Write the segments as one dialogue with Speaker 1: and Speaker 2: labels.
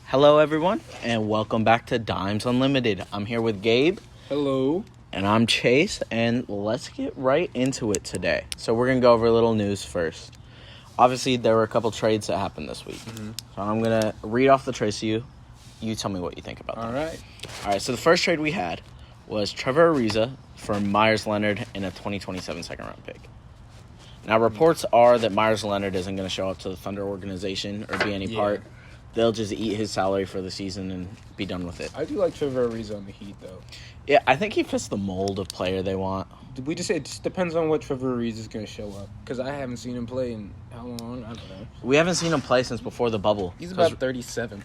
Speaker 1: Hello, everyone, and welcome back to Dimes Unlimited. I'm here with Gabe.
Speaker 2: Hello.
Speaker 1: And I'm Chase, and let's get right into it today. So we're going to go over a little news first. Obviously, there were a couple trades that happened this week. So I'm going to read off the trades to you. You tell me what you think about them. All right, so the first trade we had was Trevor Ariza for Myers Leonard and a 2027 second-round pick. Now, reports are that Myers Leonard isn't going to show up to the Thunder organization or be any part. They'll just eat his salary for the season and be done with it.
Speaker 2: I do like Trevor Ariza on the Heat, though.
Speaker 1: Yeah, I think he fits the mold of player they want.
Speaker 2: Did we just say it just depends on what Trevor Ariza is going to show up? Because I haven't seen him play in how long? I don't know.
Speaker 1: We haven't seen him play since before the bubble.
Speaker 2: He's about 37.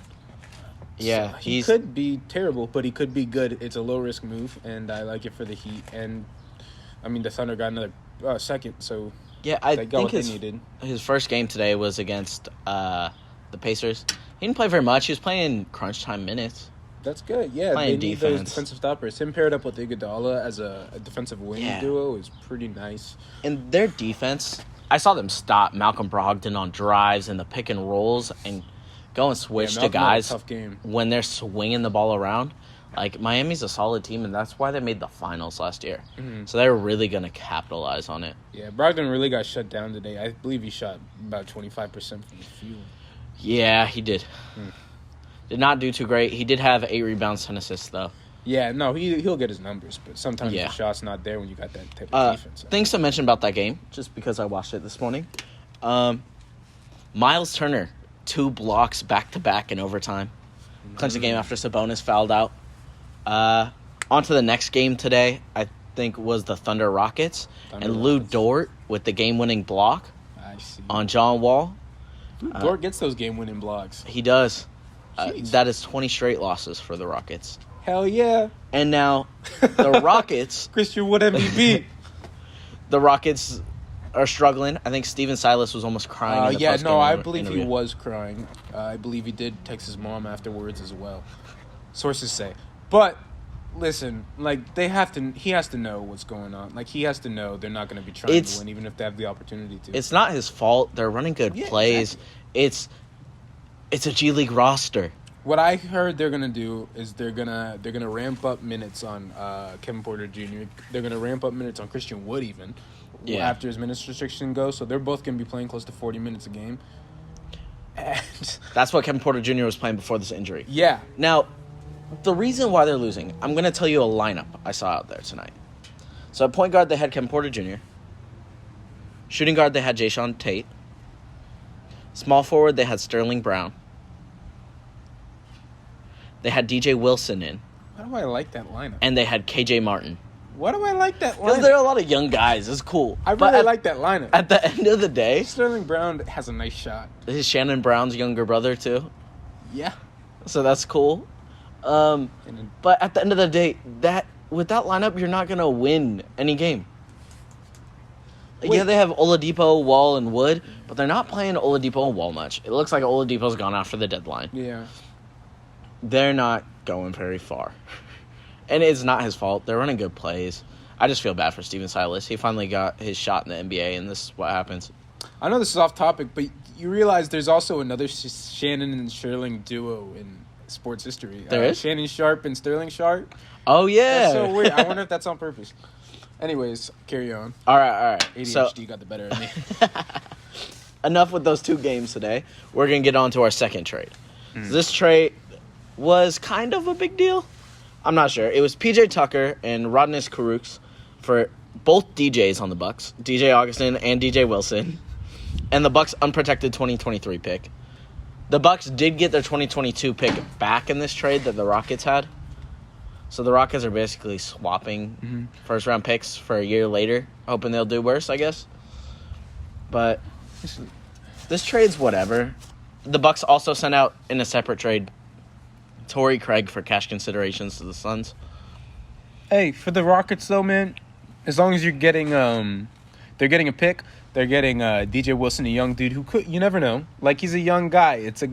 Speaker 1: Yeah,
Speaker 2: so he could be terrible, but he could be good. It's a low-risk move, and I like it for the Heat. And, I mean, the Thunder got another second, so
Speaker 1: yeah, I think his first game today was against the Pacers. He didn't play very much. He was playing crunch time minutes.
Speaker 2: That's good. Yeah,
Speaker 1: playing
Speaker 2: they need
Speaker 1: defense.
Speaker 2: those defensive stoppers. Him paired up with Iguodala as a defensive wing duo is pretty nice.
Speaker 1: And their defense, I saw them stop Malcolm Brogdon on drives and the pick and rolls and go and switch to guys when they're swinging the ball around. Like, Miami's a solid team, and that's why they made the finals last year. Mm-hmm. So they're really going to capitalize on it.
Speaker 2: Yeah, Brogdon really got shut down today. I believe he shot about 25% from the field.
Speaker 1: Yeah, he did. Did not do too great. He did have 8 rebounds, 10 assists, though.
Speaker 2: Yeah, no, he'll get his numbers, but sometimes the shot's not there when you got that type of defense.
Speaker 1: Things to mention about that game, just because I watched it this morning. Miles Turner, 2 blocks back-to-back in overtime. Clinched the game after Sabonis fouled out. On to the next game today, I think, was the Thunder Rockets. Lou Dort with the game-winning block on John Wall.
Speaker 2: Dort gets those game-winning blocks.
Speaker 1: He does. That is 20 straight losses for the Rockets.
Speaker 2: Hell yeah.
Speaker 1: And now the Rockets...
Speaker 2: Christian Wood MVP.
Speaker 1: The Rockets are struggling. I think Steven Silas was almost crying in the post-game
Speaker 2: I believe
Speaker 1: interview.
Speaker 2: he was crying. I believe he did text his mom afterwards as well. Sources say. But... listen, like, he has to know what's going on. Like, he has to know they're not going to be trying to win, even if they have the opportunity to.
Speaker 1: It's not his fault. They're running good plays. Exactly. It's a G League roster.
Speaker 2: What I heard they're going to do is they're gonna ramp up minutes on Kevin Porter Jr. They're going to ramp up minutes on Christian Wood even after his minutes restriction goes. So they're both going to be playing close to 40 minutes a game. And
Speaker 1: that's what Kevin Porter Jr. was playing before this injury.
Speaker 2: Yeah.
Speaker 1: Now, the reason why they're losing, I'm going to tell you a lineup I saw out there tonight. So at point guard, they had Kevin Porter Jr. Shooting guard, they had Jayshawn Tate. Small forward, they had Sterling Brown. They had DJ Wilson in.
Speaker 2: Why do I like that lineup?
Speaker 1: And they had KJ Martin.
Speaker 2: Why do I like that lineup?
Speaker 1: Because there are a lot of young guys. It's cool.
Speaker 2: I really like that lineup.
Speaker 1: At the end of the day...
Speaker 2: Sterling Brown has a nice shot.
Speaker 1: This is Shannon Brown's younger brother, too.
Speaker 2: Yeah. So
Speaker 1: that's cool. But at the end of the day, with that lineup, you're not going to win any game. Yeah, they have Oladipo, Wall, and Wood, but they're not playing Oladipo and Wall much. It looks like Oladipo's gone after the deadline.
Speaker 2: Yeah.
Speaker 1: They're not going very far. And it's not his fault. They're running good plays. I just feel bad for Steven Silas. He finally got his shot in the NBA, and this is what happens.
Speaker 2: I know this is off topic, but you realize there's also another Shannon and Sterling duo in sports history.
Speaker 1: There is?
Speaker 2: Shannon Sharp and Sterling Sharp.
Speaker 1: Oh, yeah.
Speaker 2: That's so weird. I wonder if that's on purpose. Anyways, carry on.
Speaker 1: All right.
Speaker 2: ADHD got the better of me.
Speaker 1: Enough with those 2 games today. We're going to get on to our second trade. So this trade was kind of a big deal. I'm not sure. It was P.J. Tucker and Rodney Caruks for both DJs on the Bucks, DJ Augustin and DJ Wilson, and the Bucks' unprotected 2023 pick. The Bucks did get their 2022 pick back in this trade that the Rockets had. So the Rockets are basically swapping first-round picks for a year later, hoping they'll do worse, I guess. But this trade's whatever. The Bucks also sent out, in a separate trade, Torrey Craig for cash considerations to the Suns.
Speaker 2: Hey, for the Rockets, though, man, as long as you're getting they're getting a pick. They're getting DJ Wilson, a young dude who could, you never know. Like, he's a young guy. It's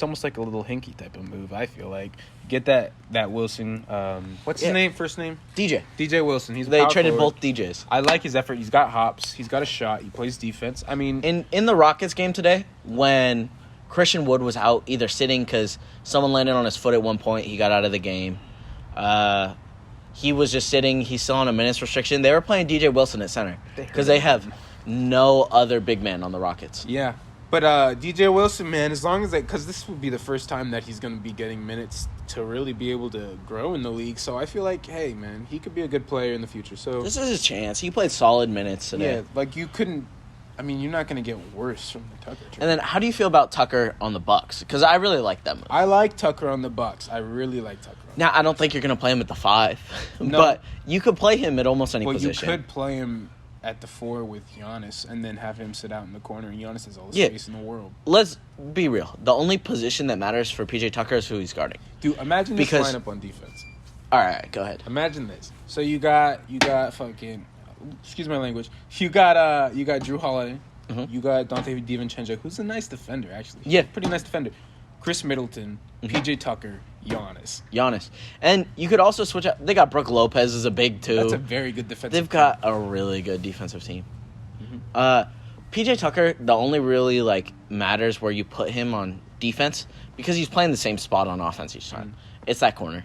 Speaker 2: almost like a little hinky type of move, I feel like. Get that Wilson. What's his name? First name?
Speaker 1: DJ
Speaker 2: Wilson.
Speaker 1: They traded both DJs.
Speaker 2: I like his effort. He's got hops. He's got a shot. He plays defense. I mean,
Speaker 1: in the Rockets game today, when Christian Wood was out either sitting because someone landed on his foot at one point. He got out of the game. He was just sitting. He's still on a minutes restriction. They were playing DJ Wilson at center because they have no other big man on the Rockets.
Speaker 2: Yeah. But DJ Wilson, man, as long as because this would be the first time that he's going to be getting minutes to really be able to grow in the league. So I feel like, hey, man, he could be a good player in the future. So
Speaker 1: this is his chance. He played solid minutes today.
Speaker 2: Yeah, like you couldn't. I mean, you're not going to get worse from the Tucker trade.
Speaker 1: And then, how do you feel about Tucker on the Bucks? Because I really like them.
Speaker 2: I like Tucker on the Bucks. I really like Tucker.
Speaker 1: Now, I don't think you're going to play him at the 5,
Speaker 2: No.
Speaker 1: But you could play him at almost any
Speaker 2: Well,
Speaker 1: position.
Speaker 2: you could play him at the 4 with Giannis and then have him sit out in the corner. And Giannis has all the
Speaker 1: Yeah.
Speaker 2: space in the world.
Speaker 1: Let's be real. The only position that matters for PJ Tucker is who he's guarding.
Speaker 2: Dude, imagine this
Speaker 1: Because-
Speaker 2: lineup on defense.
Speaker 1: All right, go ahead.
Speaker 2: Imagine this. So you got fucking, excuse my language. You got Drew Holiday.
Speaker 1: Mhm.
Speaker 2: You got Dante DiVincenzo, who's a nice defender actually.
Speaker 1: Yeah.
Speaker 2: Pretty nice defender. Chris Middleton, PJ Tucker,
Speaker 1: Giannis. And you could also switch out. They got Brook Lopez as a big, too.
Speaker 2: That's a very good defensive
Speaker 1: They've got a really good defensive team. PJ Tucker, the only really, matters where you put him on defense because he's playing the same spot on offense each time. It's that corner.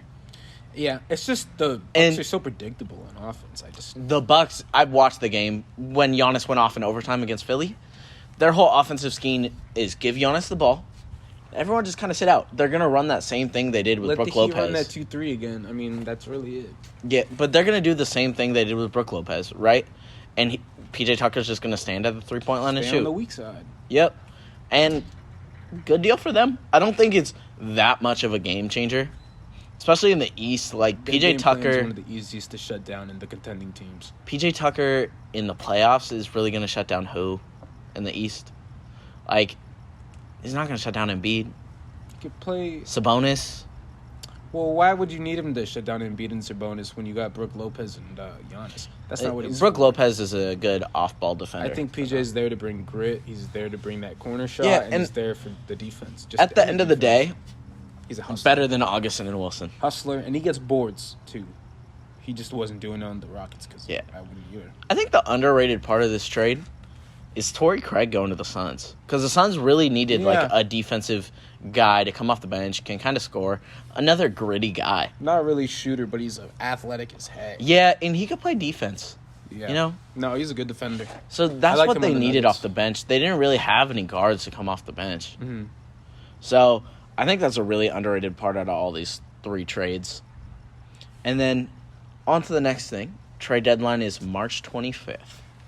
Speaker 2: Yeah, it's just the
Speaker 1: And-
Speaker 2: Bucks are so predictable on offense.
Speaker 1: The Bucks, I watched the game when Giannis went off in overtime against Philly. Their whole offensive scheme is give Giannis the ball. Everyone just kind of sit out. They're going to run that same thing they did with
Speaker 2: let
Speaker 1: Brook
Speaker 2: the Heat
Speaker 1: Lopez.
Speaker 2: run that 2-3 again. I mean, that's really it.
Speaker 1: Yeah, but they're going to do the same thing they did with Brook Lopez, right? And PJ Tucker's just going to stand at the three-point line and
Speaker 2: Stay on
Speaker 1: shoot.
Speaker 2: the weak side.
Speaker 1: Yep. And good deal for them. I don't think it's that much of a game changer, especially in the East. Like,
Speaker 2: Good
Speaker 1: PJ
Speaker 2: game plan is
Speaker 1: Tucker,
Speaker 2: one of the easiest to shut down in the contending teams.
Speaker 1: PJ Tucker in the playoffs is really going to shut down who in the East? Like, he's not going to shut down Embiid.
Speaker 2: You could play.
Speaker 1: Sabonis.
Speaker 2: Well, why would you need him to shut down Embiid and Sabonis when you got Brook Lopez and Giannis? That's not what he's
Speaker 1: Brook
Speaker 2: for.
Speaker 1: Lopez is a good off-ball defender.
Speaker 2: I think PJ's there to bring grit. He's there to bring that corner shot,
Speaker 1: Yeah,
Speaker 2: and
Speaker 1: and
Speaker 2: he's there for the defense. Just
Speaker 1: at the end of the day,
Speaker 2: he's a hustler.
Speaker 1: better than Augustin and Wilson.
Speaker 2: Hustler, and he gets boards, too. He just wasn't doing it on the Rockets because
Speaker 1: Yeah.
Speaker 2: I wouldn't either.
Speaker 1: I think the underrated part of this trade is Torrey Craig going to the Suns. Because the Suns really needed
Speaker 2: Yeah.
Speaker 1: a defensive guy to come off the bench, can kind of score. Another gritty guy.
Speaker 2: Not really shooter, but he's athletic as heck.
Speaker 1: Yeah, and he could play defense.
Speaker 2: Yeah.
Speaker 1: You know?
Speaker 2: No, he's a good defender.
Speaker 1: So that's
Speaker 2: like
Speaker 1: what
Speaker 2: him
Speaker 1: they
Speaker 2: on the
Speaker 1: needed
Speaker 2: Nuggets.
Speaker 1: off the bench. They didn't really have any guards to come off the bench.
Speaker 2: Mm-hmm.
Speaker 1: So I think that's a really underrated part out of all these 3 trades. And then on to the next thing. Trade deadline is March 25th.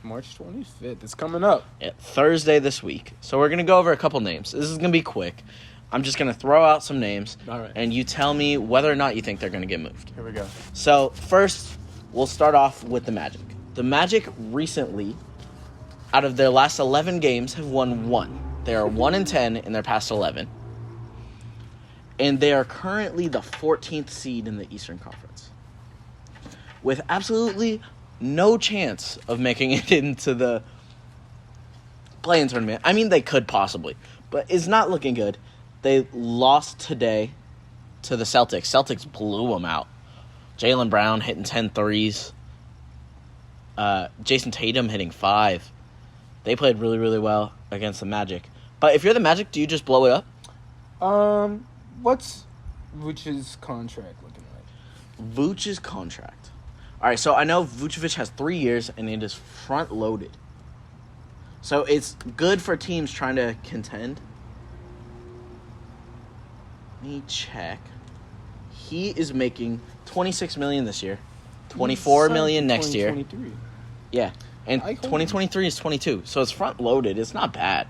Speaker 2: March 25th. It's coming up.
Speaker 1: Thursday this week. So we're going to go over a couple names. This is going to be quick. I'm just going to throw out some names,
Speaker 2: All right.
Speaker 1: and you tell me whether or not you think they're going to get moved.
Speaker 2: Here we go.
Speaker 1: So first, we'll start off with the Magic. The Magic recently, out of their last 11 games, have won 1. They are 1-10 in their past 11. And they are currently the 14th seed in the Eastern Conference, with absolutely no chance of making it into the play-in tournament. I mean, they could possibly, but it's not looking good. They lost today to the Celtics. Celtics blew them out. Jalen Brown hitting 10 threes. Jason Tatum hitting 5. They played really, really well against the Magic. But if you're the Magic, do you just blow it up?
Speaker 2: What's Vucevic's contract looking like?
Speaker 1: Vucevic's contract. All right, so I know Vucevic has 3 years, and it is front-loaded. So it's good for teams trying to contend. Let me check. He is making $26 million this year, $24 million next year.
Speaker 2: 2023.
Speaker 1: Yeah, and
Speaker 2: I hope-
Speaker 1: 2023 is 22, so it's front-loaded. It's not bad.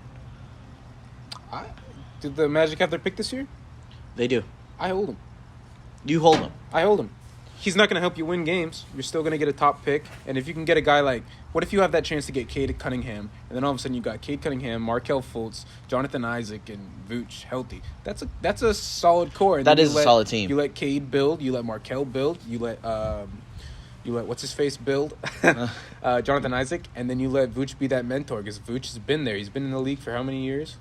Speaker 2: Did the Magic have their pick this year?
Speaker 1: They do.
Speaker 2: I hold him.
Speaker 1: You hold them.
Speaker 2: I hold him. He's not going to help you win games. You're still going to get a top pick. And if you can get a guy like, what if you have that chance to get Cade Cunningham, and then all of a sudden you got Cade Cunningham, Markelle Fultz, Jonathan Isaac, and Vooch healthy. That's a solid core. And
Speaker 1: That
Speaker 2: then
Speaker 1: is
Speaker 2: you
Speaker 1: a solid team.
Speaker 2: You let Cade build. You let Markelle build. You let what's his face build, Jonathan Isaac, and then you let Vooch be that mentor because Vooch has been there. He's been in the league for how many years?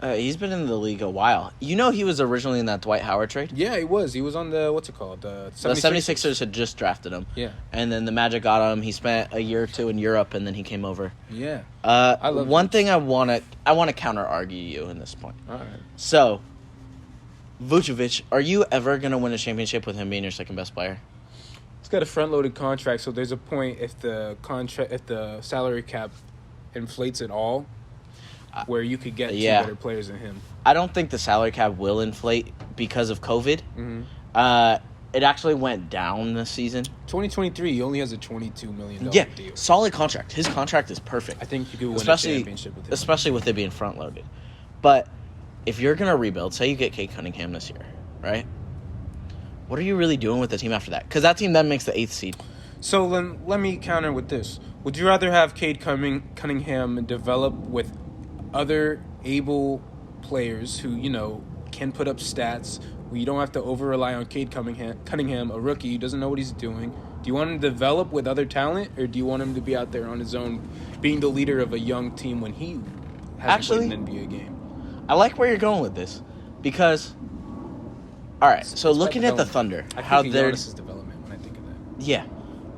Speaker 1: He's been in the league a while. You know he was originally in that Dwight Howard trade?
Speaker 2: Yeah, he was. He was on the, what's it called? The 76ers.
Speaker 1: The 76ers had just drafted him.
Speaker 2: Yeah.
Speaker 1: And then the Magic got him. He spent a year or two in Europe, and then he came over.
Speaker 2: Yeah.
Speaker 1: I love one thing I want to counter-argue you in this point.
Speaker 2: All right.
Speaker 1: So, Vucevic, are you ever going to win a championship with him being your second-best player?
Speaker 2: He's got a front-loaded contract, so there's a point if the salary cap inflates at all, where you could get two better players than him.
Speaker 1: I don't think the salary cap will inflate because of COVID.
Speaker 2: Mm-hmm.
Speaker 1: It actually went down this season.
Speaker 2: 2023, he only has a $22 million deal.
Speaker 1: Solid contract. His contract is perfect.
Speaker 2: I think you could win a championship with him.
Speaker 1: Especially with it being front-loaded. But if you're going to rebuild, say you get Cade Cunningham this year, right? What are you really doing with the team after that? Because that team then makes the 8th seed.
Speaker 2: So let me counter with this. Would you rather have Cade Cunningham develop with other able players who, can put up stats, where you don't have to over-rely on Cade Cunningham, a rookie who doesn't know what he's doing? Do you want him to develop with other talent, or do you want him to be out there on his own, being the leader of a young team when he hasn't played an NBA game?
Speaker 1: I like where you're going with this, because, all right, so looking at the Thunder,
Speaker 2: how they're Giannis's development when I think of that.
Speaker 1: Yeah,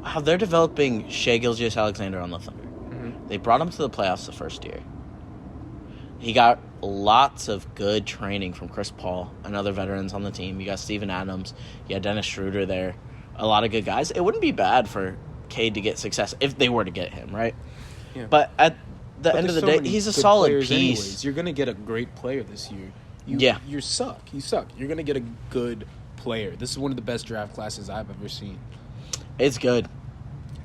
Speaker 1: how they're developing Shai Gilgeous-Alexander on the Thunder. Mm-hmm. They brought him to the playoffs the first year. He got lots of good training from Chris Paul and other veterans on the team. You got Steven Adams. You had Dennis Schroeder there. A lot of good guys. It wouldn't be bad for Cade to get success if they were to get him, right? Yeah. But at the end of the day, he's a solid piece.
Speaker 2: Anyways. You're going to get a great player this year. You suck. You suck. You're going to get a good player. This is one of the best draft classes I've ever seen.
Speaker 1: It's good.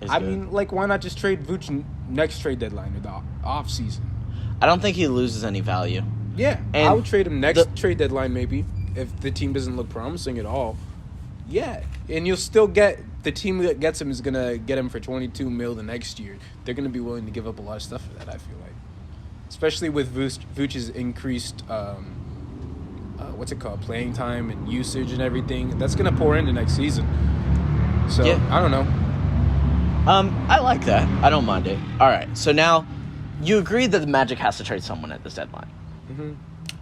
Speaker 2: I mean, why not just trade Vooch next trade deadline or the off season?
Speaker 1: I don't think he loses any value.
Speaker 2: Yeah, I would trade him next trade deadline maybe if the team doesn't look promising at all. Yeah, and you'll still get the team that gets him is gonna get him for $22 million the next year. They're gonna be willing to give up a lot of stuff for that. I feel like, especially with Vooch's increased playing time and usage and everything. That's gonna pour into next season. So I don't know.
Speaker 1: I like that. I don't mind it. All right, so now. You agree that the Magic has to trade someone at this deadline.
Speaker 2: Mm-hmm.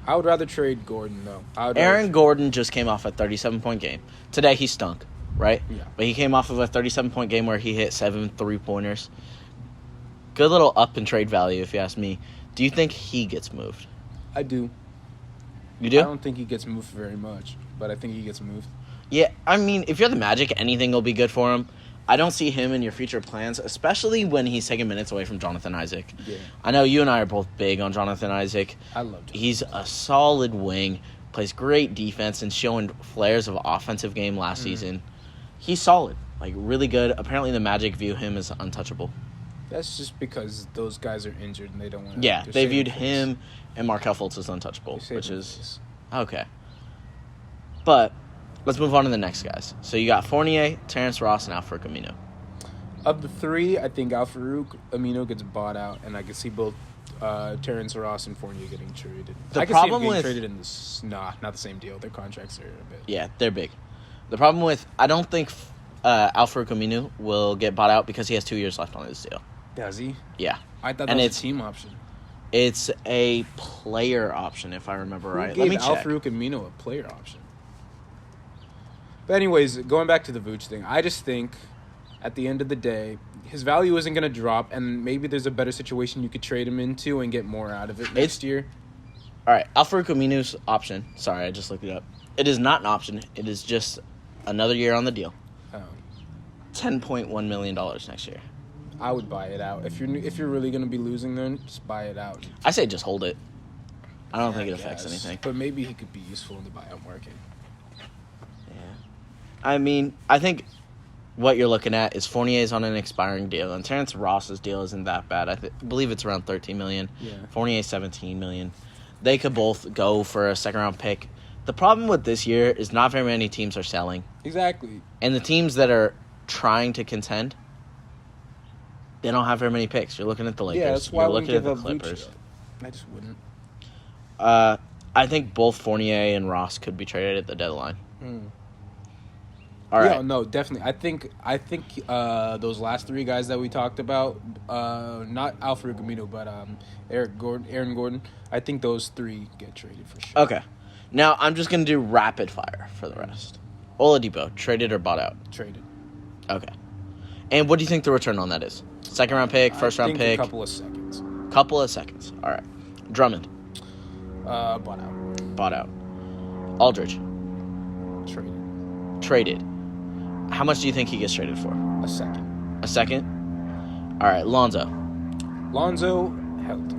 Speaker 2: I would rather trade Gordon, though.
Speaker 1: Aaron Gordon just came off a 37-point game. Today he stunk, right?
Speaker 2: Yeah.
Speaker 1: But he came off of a 37-point game where he hit 7 3-pointers. Good little up in trade value, if you ask me. Do you think he gets moved?
Speaker 2: I do.
Speaker 1: You do?
Speaker 2: I don't think he gets moved very much, but I think he gets moved.
Speaker 1: Yeah, I mean, if you're the Magic, anything will be good for him. I don't see him in your future plans, especially when he's taking minutes away from Jonathan Isaac.
Speaker 2: Yeah.
Speaker 1: I know you and I are both big on Jonathan Isaac.
Speaker 2: I love Jonathan.
Speaker 1: He's a solid wing, plays great defense, and showing flares of offensive game last season. He's solid, really good. Apparently the Magic view him as untouchable.
Speaker 2: That's just because those guys are injured and they don't want to...
Speaker 1: Yeah, they viewed him and Markelle Fultz as untouchable, which is... Okay. But... let's move on to the next guys. So you got Fournier, Terrence Ross, and Al-Farouq Aminu.
Speaker 2: Of the three, I think Al-Farouq Aminu gets bought out, and I can see both Terrence Ross and Fournier getting traded. I can see them getting traded in this. Not the same deal. Their contracts are a bit.
Speaker 1: Yeah, they're big. The problem with I don't think Al-Farouq Aminu will get bought out because he has 2 years left on his deal.
Speaker 2: Does he?
Speaker 1: Yeah.
Speaker 2: I thought that was a team option.
Speaker 1: It's a player option, if I remember right.
Speaker 2: Let me check. Al-Farouq Aminu a player option. But anyways, going back to the Vooch thing, I just think at the end of the day, his value isn't going to drop, and maybe there's a better situation you could trade him into and get more out of it next year.
Speaker 1: All right, Al-Farouq Aminu's option. Sorry, I just looked it up. It is not an option. It is just another year on the deal. $10.1 million next year.
Speaker 2: I would buy it out. If you're really going to be losing, then just buy it out.
Speaker 1: I say just hold it. I don't think it affects anything.
Speaker 2: But maybe he could be useful in the buyout market.
Speaker 1: I mean, I think what you're looking at is Fournier's on an expiring deal, and Terrence Ross's deal isn't that bad. I believe it's around $13 million.
Speaker 2: Yeah.
Speaker 1: Fournier's $17 million. They could both go for a second-round pick. The problem with this year is not very many teams are selling.
Speaker 2: Exactly.
Speaker 1: And the teams that are trying to contend, they don't have very many picks. You're looking at the Lakers.
Speaker 2: Yeah, that's why
Speaker 1: you're looking at the
Speaker 2: Clippers. I just wouldn't.
Speaker 1: I think both Fournier and Ross could be traded at the deadline. All right.
Speaker 2: Yeah, no, definitely. I think those last three guys that we talked about, not Alfred Camino, but Aaron Gordon. I think those three get traded for sure.
Speaker 1: Okay. Now, I'm just going to do rapid fire for the rest. Oladipo, traded or bought out?
Speaker 2: Traded.
Speaker 1: Okay. And what do you think the return on that is? Second round pick, first round pick?
Speaker 2: A couple of seconds.
Speaker 1: Couple of seconds. All right. Drummond.
Speaker 2: Bought out.
Speaker 1: Bought out. Aldridge. Traded. How much do you think he gets traded for?
Speaker 2: A second.
Speaker 1: A second? All right. Lonzo.
Speaker 2: Lonzo held.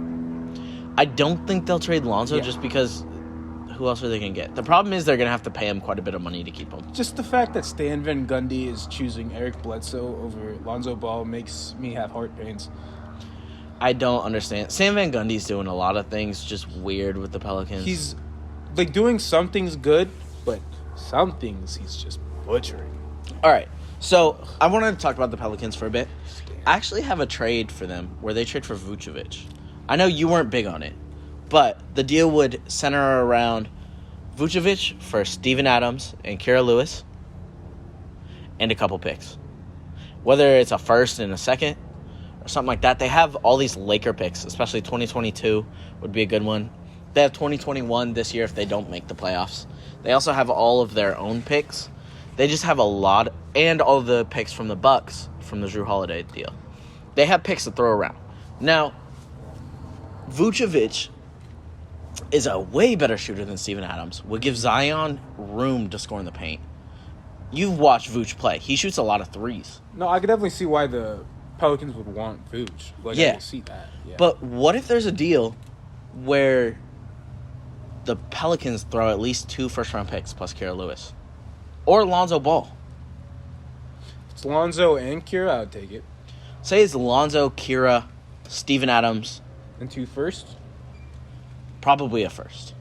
Speaker 1: I don't think they'll trade Lonzo just because who else are they going to get? The problem is they're going to have to pay him quite a bit of money to keep him.
Speaker 2: Just the fact that Stan Van Gundy is choosing Eric Bledsoe over Lonzo Ball makes me have heart pains.
Speaker 1: I don't understand. Stan Van Gundy's doing a lot of things just weird with the Pelicans.
Speaker 2: He's like doing some things good, but some things he's just butchering.
Speaker 1: All right. So I wanted to talk about the Pelicans for a bit. I actually have a trade for them where they trade for Vucevic. I know you weren't big on it, but the deal would center around Vucevic for Steven Adams and Kira Lewis and a couple picks. Whether it's a first and a second or something like that. They have all these Laker picks, especially 2022 would be a good one. They have 2021 this year if they don't make the playoffs. They also have all of their own picks. They just have a lot, and all of the picks from the Bucks from the Jrue Holiday deal. They have picks to throw around. Now, Vucevic is a way better shooter than Steven Adams. Would give Zion room to score in the paint. You've watched Vooch play. He shoots a lot of threes.
Speaker 2: No, I could definitely see why the Pelicans would want Vooch. Like, I can see that. Yeah.
Speaker 1: But what if there's a deal where the Pelicans throw at least 2 first-round picks plus Kira Lewis? Or Lonzo Ball?
Speaker 2: If it's Lonzo and Kira, I would take it.
Speaker 1: Say it's Lonzo, Kira, Steven Adams.
Speaker 2: And 2 first?
Speaker 1: Probably a first.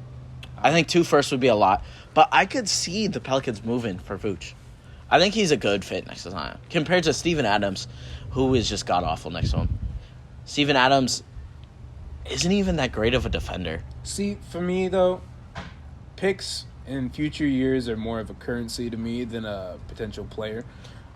Speaker 1: I think 2 firsts would be a lot. But I could see the Pelicans moving for Vooch. I think he's a good fit next to Zion. Compared to Steven Adams, who is just god-awful next to him. Steven Adams isn't even that great of a defender.
Speaker 2: See, for me, though, picks in future years are more of a currency to me than a potential player.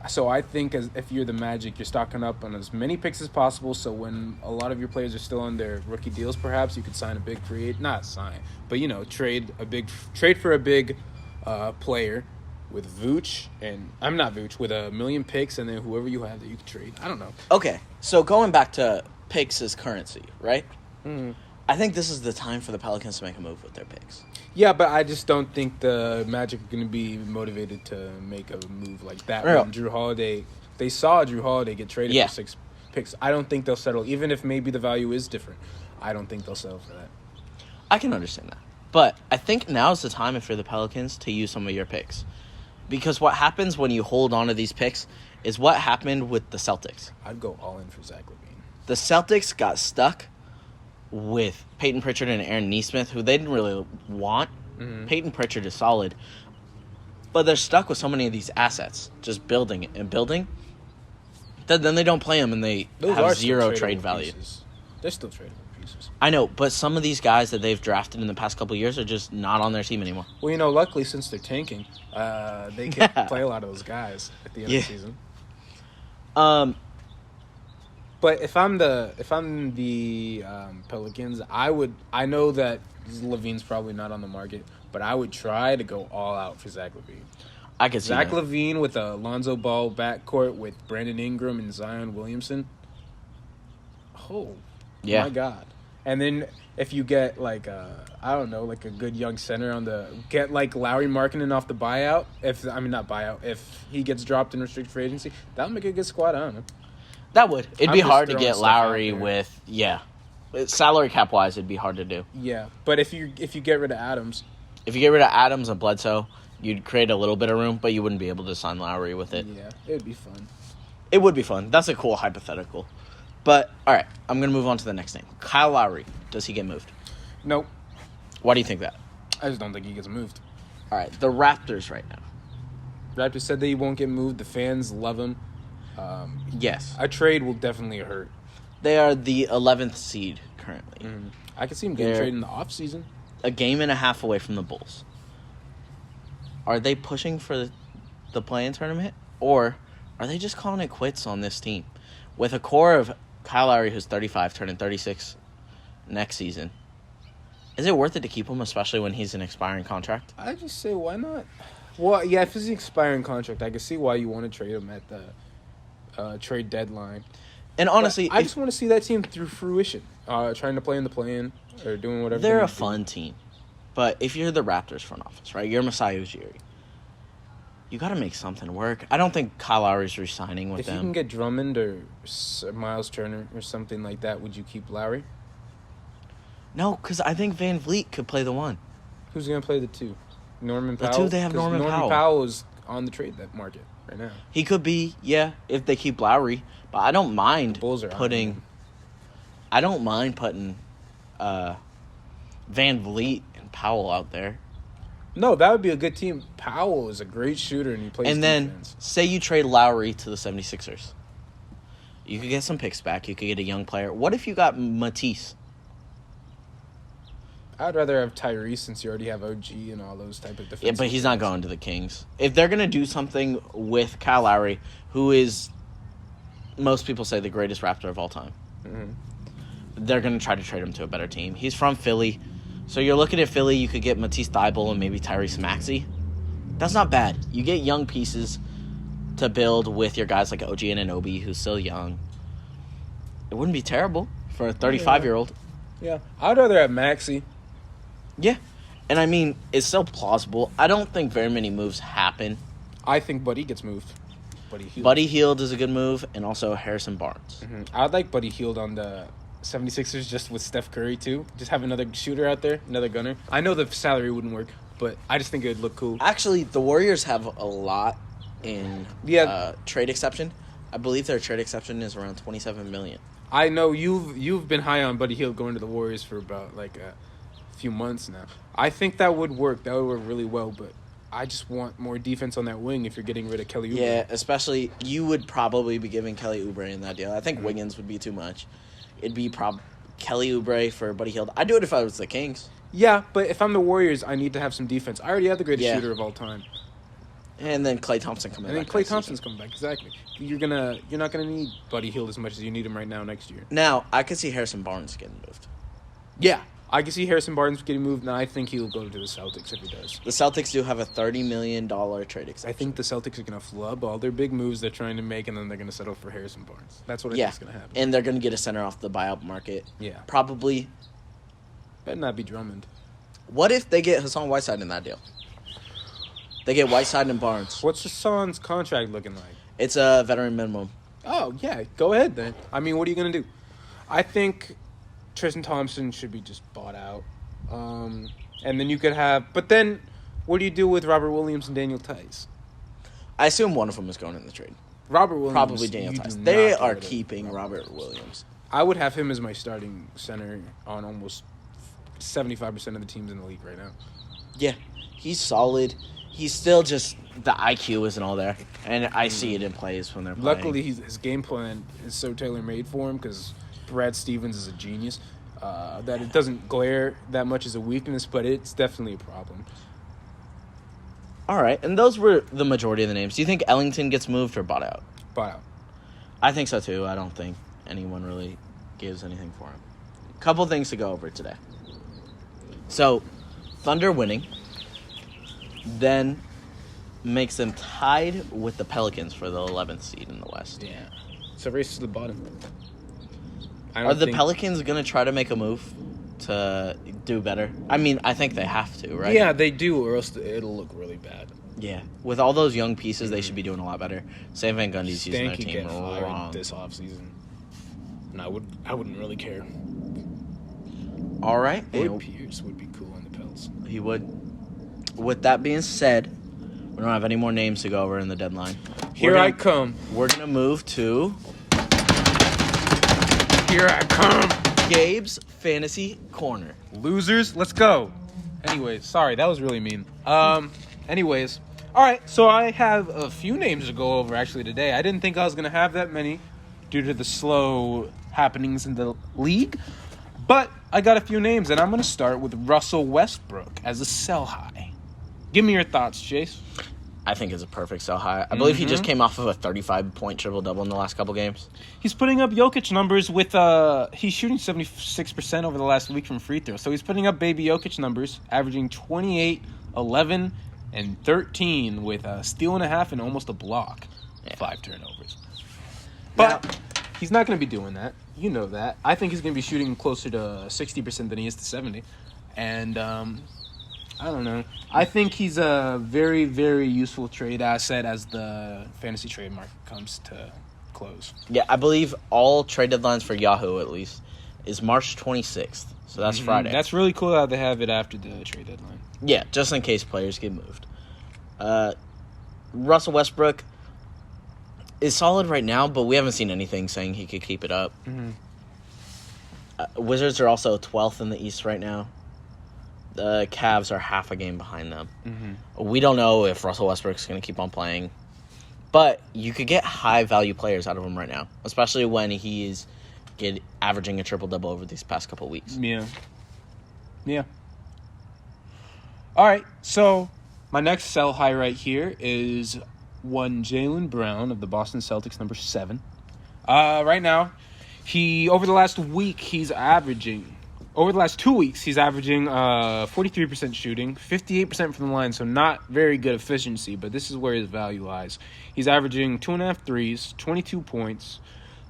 Speaker 2: So I think if you're the Magic, you're stocking up on as many picks as possible, so when a lot of your players are still on their rookie deals, perhaps, you could sign a big free agent. Not sign, but, trade for a big player with Vooch, and I'm not Vooch, with a million picks, and then whoever you have that you can trade. I don't know.
Speaker 1: Okay, so going back to picks as currency, right?
Speaker 2: Mm-hmm.
Speaker 1: I think this is the time for the Pelicans to make a move with their picks.
Speaker 2: Yeah, but I just don't think the Magic are going to be motivated to make a move like that.
Speaker 1: Right.
Speaker 2: When Jrue Holiday, they saw Jrue Holiday get traded for 6 picks. I don't think they'll settle, even if maybe the value is different. I don't think they'll settle for that.
Speaker 1: I can understand that. But I think now's the time if you're the Pelicans to use some of your picks. Because what happens when you hold on to these picks is what happened with the Celtics.
Speaker 2: I'd go all in for Zach LaVine.
Speaker 1: The Celtics got stuck with Peyton Pritchard and Aaron Nesmith, who they didn't really want. Mm-hmm. Peyton Pritchard is solid. But they're stuck with so many of these assets, just building and building. Then they don't play them, and they have zero trade value.
Speaker 2: They're still tradable pieces.
Speaker 1: I know, but some of these guys that they've drafted in the past couple of years are just not on their team anymore.
Speaker 2: Well, luckily, since they're tanking, they can play a lot of those guys at the end of the season. But if I'm the Pelicans, I know that Levine's probably not on the market, but I would try to go all out for Zach LaVine.
Speaker 1: I could see
Speaker 2: Zach
Speaker 1: that.
Speaker 2: LaVine with a Lonzo Ball backcourt with Brandon Ingram and Zion Williamson. Oh, my God! And then if you get like a good young center get like Lowry Markkinen off the buyout. If he gets dropped in restricted free agency, that'll make a good squad. I don't know.
Speaker 1: That would. It'd be hard to get Lowry
Speaker 2: with
Speaker 1: salary cap wise. It'd be hard to do.
Speaker 2: Yeah, but if you get rid of Adams,
Speaker 1: and Bledsoe, you'd create a little bit of room, but you wouldn't be able to sign Lowry with it.
Speaker 2: Yeah, it would be fun.
Speaker 1: It would be fun. That's a cool hypothetical. But all right, I'm gonna move on to the next name. Kyle Lowry. Does he get moved?
Speaker 2: Nope.
Speaker 1: Why do you think that?
Speaker 2: I just don't think he gets moved.
Speaker 1: All right, the Raptors right now.
Speaker 2: Raptors said that he won't get moved. The fans love him.
Speaker 1: Yes.
Speaker 2: A trade will definitely hurt.
Speaker 1: They are the 11th seed currently.
Speaker 2: Mm-hmm. I could see him getting traded in the offseason.
Speaker 1: A game and a half away from the Bulls. Are they pushing for the play-in tournament, or are they just calling it quits on this team? With a core of Kyle Lowry, who's 35, turning 36 next season, is it worth it to keep him, especially when he's an expiring contract?
Speaker 2: I just say, why not? Well, yeah, if it's an expiring contract, I can see why you want to trade him at the trade deadline.
Speaker 1: And honestly,
Speaker 2: I just want to see that team through fruition, trying to play in the play-in or doing whatever.
Speaker 1: They're a fun team. But if you're the Raptors front office, right, you're Masai Ujiri, you got to make something work. I don't think Kyle Lowry's re-signing with them.
Speaker 2: If you can get Drummond or Miles Turner or something like that, would you keep Lowry?
Speaker 1: No, because I think Van Vliet could play the one.
Speaker 2: Who's going to play the two? Norman Powell?
Speaker 1: The two, they have Norman Powell.
Speaker 2: Norman Powell is on the trade market right now.
Speaker 1: He could be, yeah, if they keep Lowry. But I don't mind putting Van Vliet and Powell out there.
Speaker 2: No, that would be a good team. Powell is a great shooter, and he plays
Speaker 1: And then, say you trade Lowry to the 76ers. You could get some picks back. You could get a young player. What if you got Matisse?
Speaker 2: I'd rather have Tyrese since you already have OG and all those type of defensive.
Speaker 1: Yeah, but he's not going to the Kings. If they're going to do something with Kyle Lowry, who is, most people say, the greatest Raptor of all time, they're going to try to trade him to a better team. He's from Philly. So you're looking at Philly, you could get Matisse Thybulle and maybe Tyrese Maxey. That's not bad. You get young pieces to build with your guys like OG Anunoby, who's still young. It wouldn't be terrible for a 35-year-old.
Speaker 2: Yeah, I'd rather have Maxey.
Speaker 1: Yeah. And I mean, it's still plausible. I don't think very many moves happen.
Speaker 2: I think Buddy gets moved.
Speaker 1: Buddy Hield is a good move, and also Harrison Barnes.
Speaker 2: I'd like Buddy Hield on the 76ers just with Steph Curry, too. Just have another shooter out there, another gunner. I know the salary wouldn't work, but I just think it would look cool.
Speaker 1: Actually, the Warriors have a lot in trade exception. I believe their trade exception is around $27 million.
Speaker 2: I know you've been high on Buddy Hield going to the Warriors for about like a few months now. I think that would work. That would work really well, but I just want more defense on that wing if you're getting rid of Kelly Oubre.
Speaker 1: Yeah, especially you would probably be giving Kelly Oubre in that deal. I think Wiggins would be too much. It'd be Kelly Oubre for Buddy Hield. I'd do it if I was the Kings.
Speaker 2: Yeah, but if I'm the Warriors, I need to have some defense. I already have the greatest shooter of all time.
Speaker 1: And then Klay Thompson coming back.
Speaker 2: And then Klay Thompson's coming back, exactly. You're not gonna need Buddy Hield as much as you need him right now next year.
Speaker 1: Now, I could see Harrison Barnes getting moved.
Speaker 2: Yeah, I can see Harrison Barnes getting moved, and I think he'll go to the Celtics if he does.
Speaker 1: The Celtics do have a $30 million trade exception.
Speaker 2: I think the Celtics are going to flub all their big moves they're trying to make, and then they're going to settle for Harrison Barnes. That's what I think is going to happen.
Speaker 1: And they're going to get a center off the buyout market.
Speaker 2: Yeah.
Speaker 1: Probably.
Speaker 2: Better not be Drummond.
Speaker 1: What if they get Hassan Whiteside in that deal? They get Whiteside and Barnes.
Speaker 2: What's Hassan's contract looking like?
Speaker 1: It's a veteran minimum.
Speaker 2: Oh, yeah. Go ahead, then. I mean, what are you going to do? I think Tristan Thompson should be just bought out. And then you could have... But then, what do you do with Robert Williams and Daniel Tice?
Speaker 1: I assume one of them is going in the trade.
Speaker 2: Robert Williams.
Speaker 1: Probably Daniel Tice. They are keeping Robert Williams.
Speaker 2: I would have him as my starting center on almost 75% of the teams in the league right now.
Speaker 1: Yeah. He's solid. He's still just... The IQ isn't all there. And I see it in plays when they're playing.
Speaker 2: Luckily, his game plan is so tailor-made for him because Brad Stevens is a genius. That it doesn't glare that much as a weakness, but it's definitely a problem.
Speaker 1: All right, and those were the majority of the names. Do you think Ellington gets moved or bought out?
Speaker 2: Bought out.
Speaker 1: I think so, too. I don't think anyone really gives anything for him. Couple things to go over today. So, Thunder winning then makes them tied with the Pelicans for the 11th seed in the West.
Speaker 2: Yeah. It's a race to the bottom.
Speaker 1: Are the Pelicans going to try to make a move to do better? I mean, I think they have to, right?
Speaker 2: Yeah, they do, or else it'll look really bad.
Speaker 1: Yeah. With all those young pieces, they should be doing a lot better. Sam Van Gundy's using their team
Speaker 2: get fired
Speaker 1: wrong.
Speaker 2: this offseason. And I wouldn't really care.
Speaker 1: All right.
Speaker 2: Lloyd Pierce would be cool on the Pels.
Speaker 1: He would. With that being said, we don't have any more names to go over in the deadline.
Speaker 2: Here I come.
Speaker 1: We're going to move to...
Speaker 2: Here I come.
Speaker 1: Gabe's Fantasy Corner.
Speaker 2: Losers, let's go. Anyways, sorry, that was really mean. Anyways, all right, so I have a few names to go over actually today. I didn't think I was going to have that many due to the slow happenings in the league, but I got a few names, and I'm going to start with Russell Westbrook as a sell high. Give me your thoughts, Chase.
Speaker 1: I think is a perfect sell high. I believe he just came off of a 35-point triple-double in the last couple games.
Speaker 2: He's putting up Jokic numbers with he's shooting 76% over the last week from free throws. So he's putting up baby Jokic numbers, averaging 28, 11, and 13 with a steal and a half and almost a block.
Speaker 1: Yeah.
Speaker 2: 5 turnovers. But he's not going to be doing that. You know that. I think he's going to be shooting closer to 60% than he is to 70. And I don't know. I think he's a very, very useful trade asset as the fantasy trade market comes to close.
Speaker 1: Yeah, I believe all trade deadlines for Yahoo, at least, is March 26th. So that's Friday.
Speaker 2: That's really cool how they have it after the trade deadline.
Speaker 1: Yeah, just in case players get moved. Russell Westbrook is solid right now, but we haven't seen anything saying he could keep it up. Wizards are also 12th in the East right now. The Cavs are half a game behind them. We don't know if Russell Westbrook's going to keep on playing. But you could get high-value players out of him right now, especially when he is averaging a triple-double over these past couple weeks.
Speaker 2: Yeah. All right, so my next sell high right here is one Jalen Brown of the Boston Celtics, number 7. Right now, over the last 2 weeks, he's averaging 43% shooting, 58% from the line, so not very good efficiency, but this is where his value lies. He's averaging 2.5 threes, 22 points,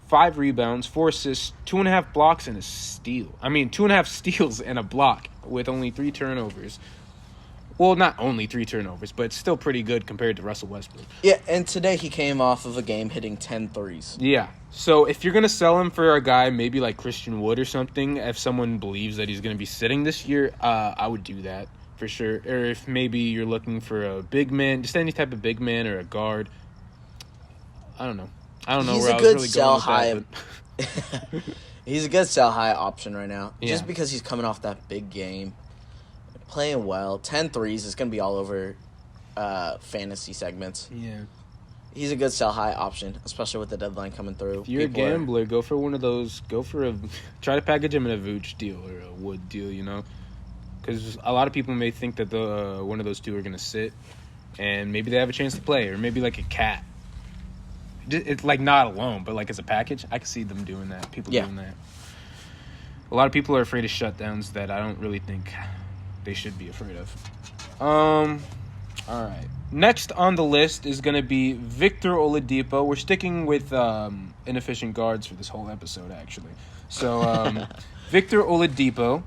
Speaker 2: 5 rebounds, 4 assists, 2.5 blocks, and a steal. 2.5 steals and a block with only 3 turnovers. Well, not only 3 turnovers, but it's still pretty good compared to Russell Westbrook.
Speaker 1: Yeah, and today he came off of a game hitting 10 threes.
Speaker 2: Yeah. So if you're going to sell him for a guy maybe like Christian Wood or something, if someone believes that he's going to be sitting this year, I would do that for sure. Or if maybe you're looking for a big man, just any type of big man or a guard. I don't know
Speaker 1: He's
Speaker 2: where
Speaker 1: a
Speaker 2: I was
Speaker 1: good
Speaker 2: really
Speaker 1: sell
Speaker 2: going with
Speaker 1: high.
Speaker 2: that.
Speaker 1: He's a good sell high option right now.
Speaker 2: Yeah.
Speaker 1: Just because he's coming off that big game. Playing well. 10 threes is going to be all over fantasy segments.
Speaker 2: Yeah.
Speaker 1: He's a good sell high option, especially with the deadline coming through.
Speaker 2: If you're a gambler, go for one of those. Try to package him in a VUC deal or a Wood deal, Because a lot of people may think that one of those two are going to sit, and maybe they have a chance to play, or maybe like a cat. It's like not alone, but like as a package, I can see them doing that. People doing that. A lot of people are afraid of shutdowns that I don't really think they should be afraid of. All right. Next on the list is going to be Victor Oladipo. We're sticking with inefficient guards for this whole episode, actually. So, Victor Oladipo.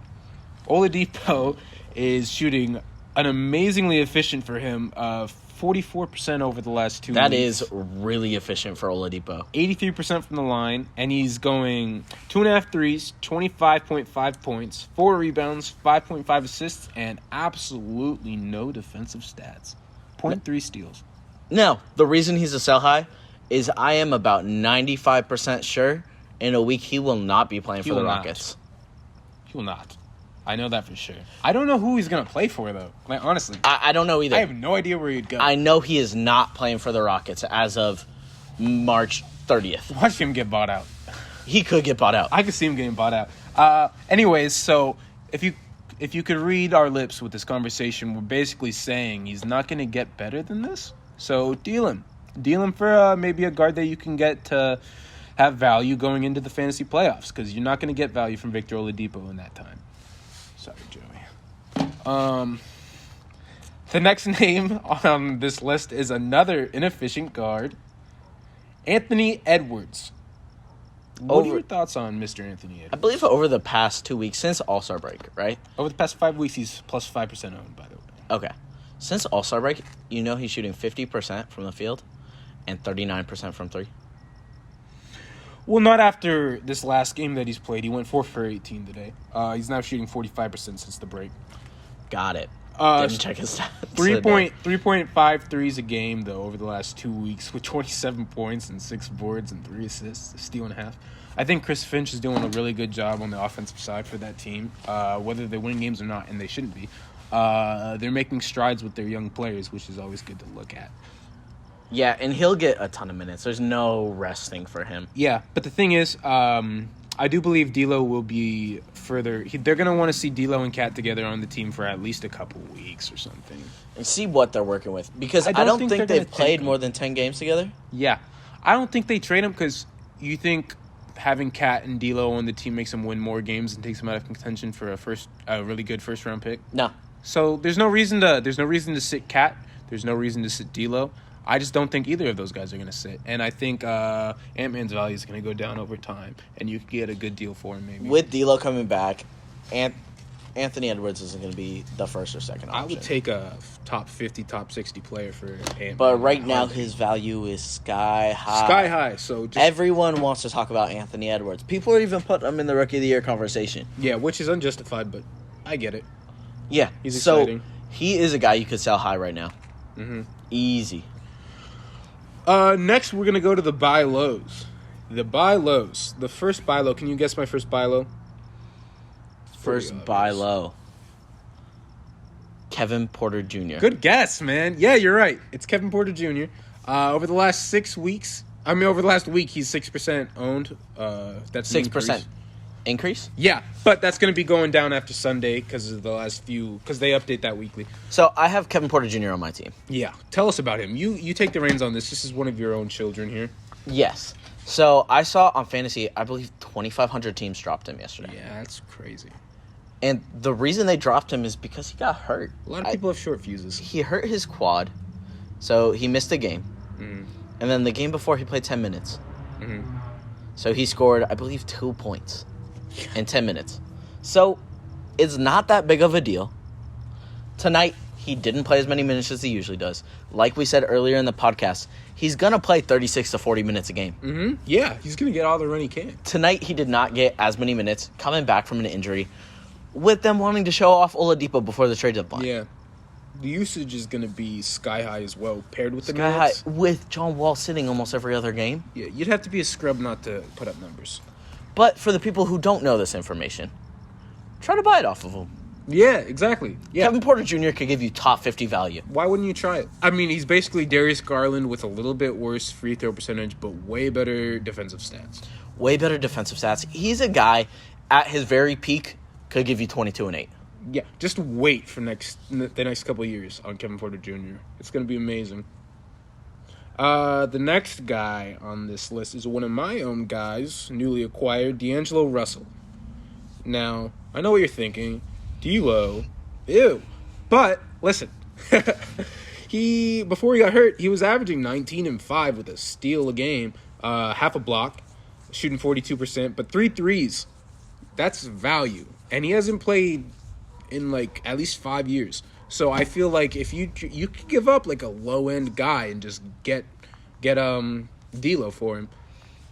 Speaker 2: Oladipo is shooting an amazingly efficient for him 44% over the last 2 weeks.
Speaker 1: That is really efficient for Oladipo.
Speaker 2: 83% from the line, and he's going 2.5 threes, 25.5 points, 4 rebounds, 5.5 assists, and absolutely no defensive stats. 0.3 steals.
Speaker 1: No, the reason he's a sell high is I am about 95% sure in a week he will not be playing for the Rockets.
Speaker 2: He will not. I know that for sure. I don't know who he's going to play for, though. Like, honestly.
Speaker 1: I don't know either.
Speaker 2: I have no idea where he'd go.
Speaker 1: I know he is not playing for the Rockets as of March 30th.
Speaker 2: Watch him get bought out.
Speaker 1: He could get bought out.
Speaker 2: I could see him getting bought out. Anyways, so if you could read our lips with this conversation, we're basically saying he's not going to get better than this. So deal him. Deal him for maybe a guard that you can get to have value going into the fantasy playoffs, because you're not going to get value from Victor Oladipo in that time. Sorry, Joey. The next name on this list is another inefficient guard, Anthony Edwards. What are your thoughts on Mr. Anthony Edwards?
Speaker 1: I believe over the past 2 weeks, since All-Star break, right?
Speaker 2: Over the past 5 weeks, he's plus 5% owned, by the way.
Speaker 1: Okay. Since All-Star break, he's shooting 50% from the field and 39% from 3.
Speaker 2: Well, not after this last game that he's played. He went 4 for 18 today. He's now shooting 45% since the break.
Speaker 1: Got it. Didn't check his stats.
Speaker 2: 3.5 threes a game, though, over the last 2 weeks with 27 points and 6 boards and 3 assists, a steal and a half. I think Chris Finch is doing a really good job on the offensive side for that team, whether they win games or not, and they shouldn't be. They're making strides with their young players, which is always good to look at. Yeah,
Speaker 1: and he'll get a ton of minutes. There's no resting for him.
Speaker 2: Yeah, but the thing is, I I do believe D'Lo will be further. They're going to want to see D'Lo and Cat together on the team for at least a couple weeks or something.
Speaker 1: And see what they're working with. Because I don't think they've played more than 10 games together.
Speaker 2: Yeah. I don't think they trade him because you think having Cat and D'Lo on the team makes them win more games and takes them out of contention for a really good first-round pick.
Speaker 1: No.
Speaker 2: So there's no reason to sit Cat. There's no reason to sit D'Lo. I just don't think either of those guys are going to sit. And I think Ant-Man's value is going to go down over time, and you could get a good deal for him maybe.
Speaker 1: With D'Lo coming back, Anthony Edwards isn't going to be the first or second option.
Speaker 2: I would take a top 50, top 60 player for Ant-Man.
Speaker 1: But right now, his value is sky high.
Speaker 2: Sky high. So
Speaker 1: everyone wants to talk about Anthony Edwards. People are even putting him in the Rookie of the Year conversation.
Speaker 2: Yeah, which is unjustified, but I get it.
Speaker 1: Yeah.
Speaker 2: He's exciting.
Speaker 1: So he is a guy you could sell high right now.
Speaker 2: Mm-hmm.
Speaker 1: Easy.
Speaker 2: Next, we're going to go to the buy lows. The buy lows. The first buy low. Can you guess my first buy low?
Speaker 1: First buy low. Kevin Porter Jr.
Speaker 2: Good guess, man. Yeah, you're right. It's Kevin Porter Jr. Over the last over the last week, he's 6% owned. That's
Speaker 1: 6% increase?
Speaker 2: Yeah, but that's going to be going down after Sunday because of the last few, because they update that weekly.
Speaker 1: So I have Kevin Porter Jr. on my team.
Speaker 2: Yeah, tell us about him. You take the reins on this. This is one of your own children here.
Speaker 1: Yes. So I saw on Fantasy, I believe 2,500 teams dropped him yesterday.
Speaker 2: Yeah, that's crazy.
Speaker 1: And the reason they dropped him is because he got hurt.
Speaker 2: A lot of people have short fuses.
Speaker 1: He hurt his quad, so he missed a game.
Speaker 2: Mm-hmm.
Speaker 1: And then the game before, he played 10 minutes.
Speaker 2: Mm-hmm.
Speaker 1: So he scored, I believe, 2 points in 10 minutes. So it's not that big of a deal. Tonight, he didn't play as many minutes as he usually does. Like we said earlier in the podcast, he's going to play 36 to 40 minutes a game.
Speaker 2: Mm-hmm. Yeah, he's going to get all the run he can.
Speaker 1: Tonight, he did not get as many minutes coming back from an injury, with them wanting to show off Oladipo before the trade deadline.
Speaker 2: Yeah. The usage is going to be sky high as well, paired with the
Speaker 1: Sky
Speaker 2: minutes.
Speaker 1: high, with John Wall sitting almost every other game.
Speaker 2: Yeah, you'd have to be a scrub not to put up numbers.
Speaker 1: But for the people who don't know this information, try to buy it off of him.
Speaker 2: Yeah, exactly. Yeah.
Speaker 1: Kevin Porter Jr. could give you top 50 value.
Speaker 2: Why wouldn't you try it? I mean, he's basically Darius Garland with a little bit worse free throw percentage, but way better defensive stats.
Speaker 1: Way better defensive stats. He's a guy at his very peak could give you 22 and 8.
Speaker 2: Yeah, just wait for the next couple of years on Kevin Porter Jr. It's going to be amazing. The next guy on this list is one of my own guys, newly acquired, Deangelo Russell. Now, I know what you're thinking. D'Lo, ew. But, listen. Before he got hurt, he was averaging 19 and 5 with a steal a game, half a block, shooting 42%, but 3 threes. That's value. And he hasn't played in, at least 5 years. So I feel like if you could give up, a low-end guy and just get D'Lo for him.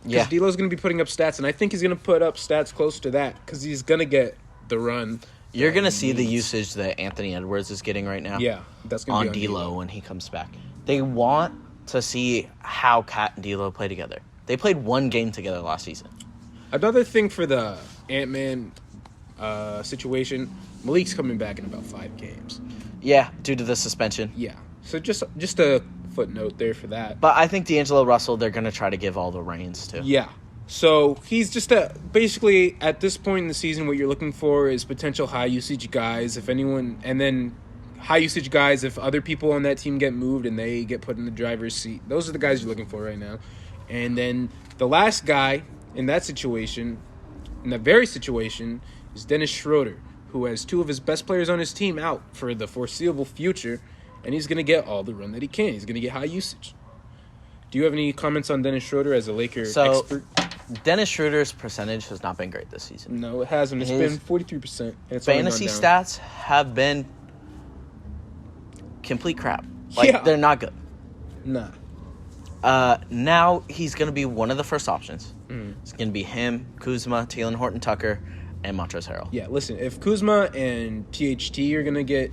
Speaker 1: Yeah.
Speaker 2: Because D'Lo's going to be putting up stats, and I think he's going to put up stats close to that because he's going to get the run.
Speaker 1: You're going to see the usage that Anthony Edwards is getting right now.
Speaker 2: Yeah, that's going to be
Speaker 1: on D'Lo when he comes back. They want to see how Cat and D'Lo play together. They played 1 game together last season.
Speaker 2: Another thing for the Ant-Man situation, Malik's coming back in about 5 games.
Speaker 1: Yeah, due to the suspension.
Speaker 2: Yeah, so just a footnote there for that.
Speaker 1: But I think Deangelo Russell, they're going to try to give all the reins to.
Speaker 2: Yeah, so he's just basically at this point in the season, what you're looking for is potential high usage guys. If anyone, and then high usage guys if other people on that team get moved and they get put in the driver's seat. Those are the guys you're looking for right now. And then the last guy in that very situation, is Dennis Schroeder, who has 2 of his best players on his team out for the foreseeable future, and he's going to get all the run that he can. He's going to get high usage. Do you have any comments on Dennis Schroeder as a Laker expert?
Speaker 1: Dennis Schroeder's percentage has not been great this season.
Speaker 2: No, it hasn't. It's been 43%. And it's
Speaker 1: fantasy stats have been complete crap. They're not good.
Speaker 2: Nah.
Speaker 1: Now he's going to be one of the first options.
Speaker 2: Mm.
Speaker 1: It's going to be him, Kuzma, Taylon, Horton, Tucker, and Montrezl Harrell.
Speaker 2: Yeah, listen, if Kuzma and THT are going to get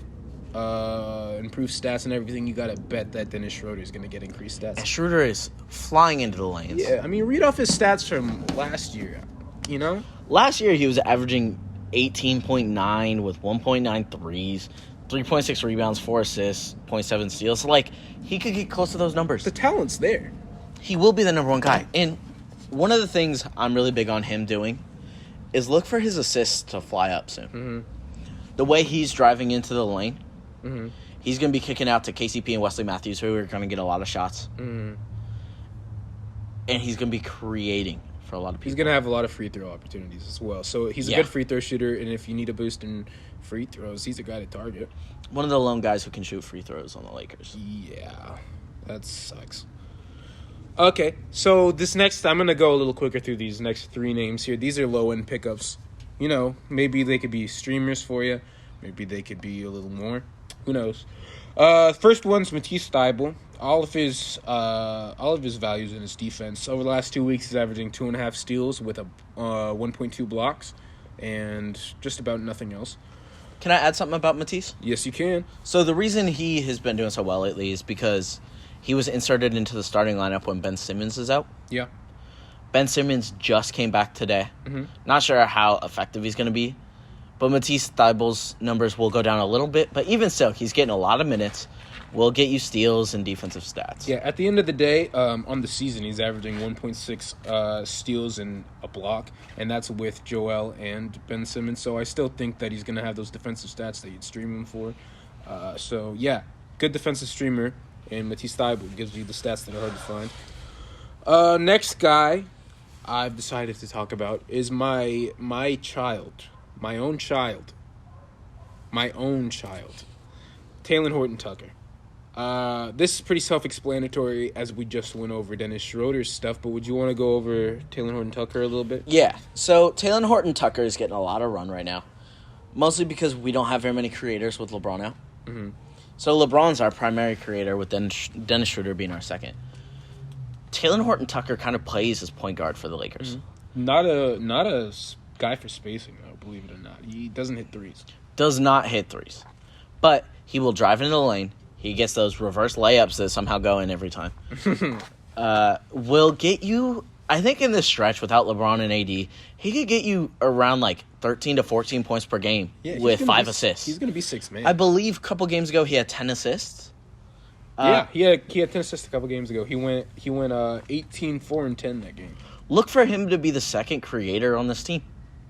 Speaker 2: improved stats and everything, you got to bet that Dennis Schroeder is going to get increased stats.
Speaker 1: And Schroeder is flying into the lanes.
Speaker 2: Yeah, I mean, read off his stats from last year, you know?
Speaker 1: Last year he was averaging 18.9 with 1.9 threes, 3.6 rebounds, 4 assists, 0.7 steals. So, he could get close to those numbers.
Speaker 2: The talent's there.
Speaker 1: He will be the number 1 guy. And one of the things I'm really big on him doing is look for his assists to fly up soon. The way he's driving into the lane, he's going to be kicking out to KCP and Wesley Matthews, who are going to get a lot of shots. And he's going to be creating for a lot of people.
Speaker 2: He's going to have a lot of free throw opportunities as well. So he's a good free throw shooter, and if you need a boost in free throws, he's a guy to target.
Speaker 1: One of the lone guys who can shoot free throws on the Lakers.
Speaker 2: Yeah, that sucks. Okay, so this next, I'm going to go a little quicker through these next 3 names here. These are low-end pickups. You know, maybe they could be streamers for you. Maybe they could be a little more. Who knows? First one's Matisse Thybulle. All of his values in his defense. Over the last 2 weeks, he's averaging 2.5 steals with 1.2 blocks and just about nothing else.
Speaker 1: Can I add something about Matisse?
Speaker 2: Yes, you can.
Speaker 1: So the reason he has been doing so well lately is because he was inserted into the starting lineup when Ben Simmons is out.
Speaker 2: Yeah.
Speaker 1: Ben Simmons just came back today. Not sure how effective he's going to be, but Matisse Thybulle's numbers will go down a little bit. But even still, he's getting a lot of minutes. Will get you steals and defensive stats.
Speaker 2: Yeah, at the end of the day, on the season, he's averaging 1.6 steals and a block, and that's with Joel and Ben Simmons. So I still think that he's going to have those defensive stats that you'd stream him for. So, yeah, good defensive streamer, and Matisse Thybulle gives you the stats that are hard to find. Next guy I've decided to talk about is my own child, Taylon Horton Tucker. This is pretty self-explanatory as we just went over Dennis Schroeder's stuff, but would you want to go over Taylon Horton Tucker a little bit?
Speaker 1: Yeah, so Taylon Horton Tucker is getting a lot of run right now, mostly because we don't have very many creators with LeBron out. So LeBron's our primary creator, with Dennis Schroeder being our second. Taylon Horton Tucker kind of plays as point guard for the Lakers.
Speaker 2: Not a guy for spacing, though, believe it or not. He doesn't hit threes.
Speaker 1: Does not hit threes. But he will drive into the lane. He gets those reverse layups that somehow go in every time. Will get you, I think in this stretch without LeBron and AD, he could get you around like 13 to 14 points per game with 5 assists.
Speaker 2: He's going to be 6 man.
Speaker 1: I believe a couple games ago he had 10 assists.
Speaker 2: He had 10 assists a couple games ago. He went 18, 4, and 10 that game.
Speaker 1: Look for him to be the second creator on this team.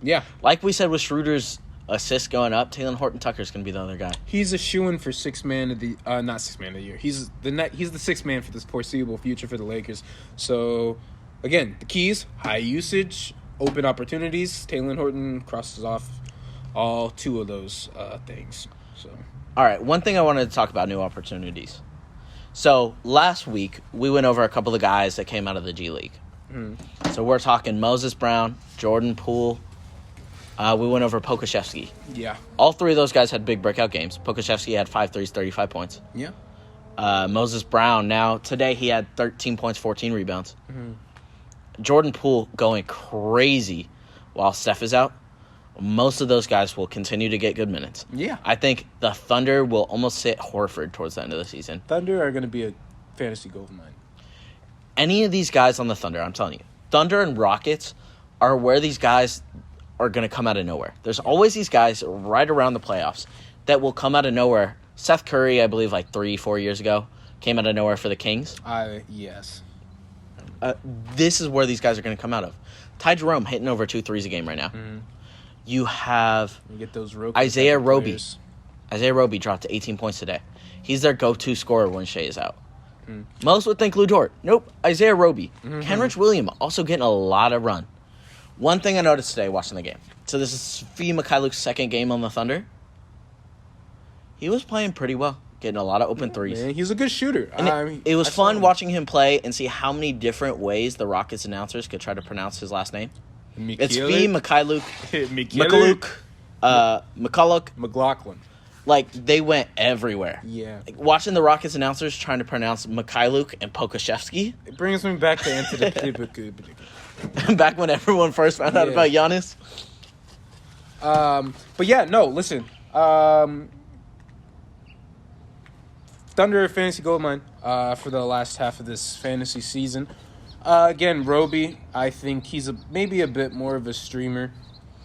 Speaker 2: Yeah.
Speaker 1: Like we said with Schroeder's assists going up, Taylon Horton Tucker's going to be the other guy.
Speaker 2: He's a shoo-in for 6 man of the not 6 man of the year. He's the 6th man for this foreseeable future for the Lakers. So again, the keys: high usage, open opportunities. Taylon Horton crosses off all 2 of those things. So
Speaker 1: all right, one thing I wanted to talk about: new opportunities. So last week we went over a couple of guys that came out of the G League. So we're talking Moses Brown, Jordan Poole. We went over Pokusevski.
Speaker 2: Yeah.
Speaker 1: All 3 of those guys had big breakout games. Pokusevski had 5 threes, 35 points.
Speaker 2: Yeah.
Speaker 1: Moses Brown, today he had 13 points, 14 rebounds. Jordan Poole going crazy while Steph is out. Most of those guys will continue to get good minutes.
Speaker 2: Yeah.
Speaker 1: I think the Thunder will almost sit Horford towards the end of the season.
Speaker 2: Thunder are going to be a fantasy goldmine.
Speaker 1: Any of these guys on the Thunder, I'm telling you, Thunder and Rockets are where these guys are going to come out of nowhere. There's always these guys right around the playoffs that will come out of nowhere. Seth Curry, I believe, like 3-4 years ago, came out of nowhere for the Kings.
Speaker 2: Yes.
Speaker 1: This is where these guys are going to come out of. Ty Jerome hitting over 2 threes a game right now. You have
Speaker 2: get those
Speaker 1: Isaiah Roby. Isaiah Roby dropped to 18 points today. He's their go-to scorer when Shea is out. Most would think Lou Dort. Nope, Isaiah Roby. Kenrich Williams also getting a lot of run. One thing I noticed today watching the game. So this is Svi Mikhailuk's second game on the Thunder. He was playing pretty well, getting a lot of open threes.
Speaker 2: Man, he's a good shooter.
Speaker 1: And it was fun watching him play and see how many different ways the Rockets announcers could try to pronounce his last name. It's Svi Mikhailuk. McCulloch.
Speaker 2: McLaughlin.
Speaker 1: Like, they went everywhere.
Speaker 2: Yeah.
Speaker 1: Like, watching the Rockets announcers trying to pronounce Mikhailuk and Pokusevski.
Speaker 2: It brings me back to Antetokounmpo.
Speaker 1: Back when everyone first found out about Giannis.
Speaker 2: But yeah, no, listen. Thunder fantasy goldmine for the last half of this fantasy season. Again, Roby, I think he's maybe a bit more of a streamer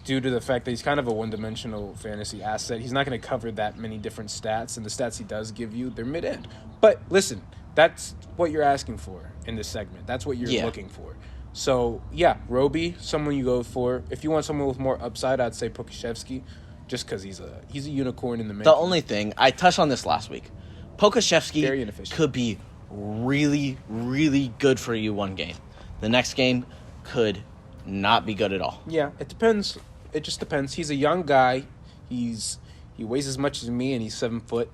Speaker 2: due to the fact that he's kind of a one-dimensional fantasy asset. He's not going to cover that many different stats, and the stats he does give you, they're mid-end. But listen, that's what you're asking for in this segment. That's what you're looking for. So, yeah, Roby, someone you go for. If you want someone with more upside, I'd say Pokashevsky, just because he's a unicorn in the making.
Speaker 1: The only thing, I touched on this last week,
Speaker 2: Very
Speaker 1: Pokashevsky
Speaker 2: inefficient.
Speaker 1: could be really, really good for you one game. The next game could not be good at all.
Speaker 2: Yeah, it depends. It just depends. He's a young guy. He weighs as much as me, and he's 7 foot.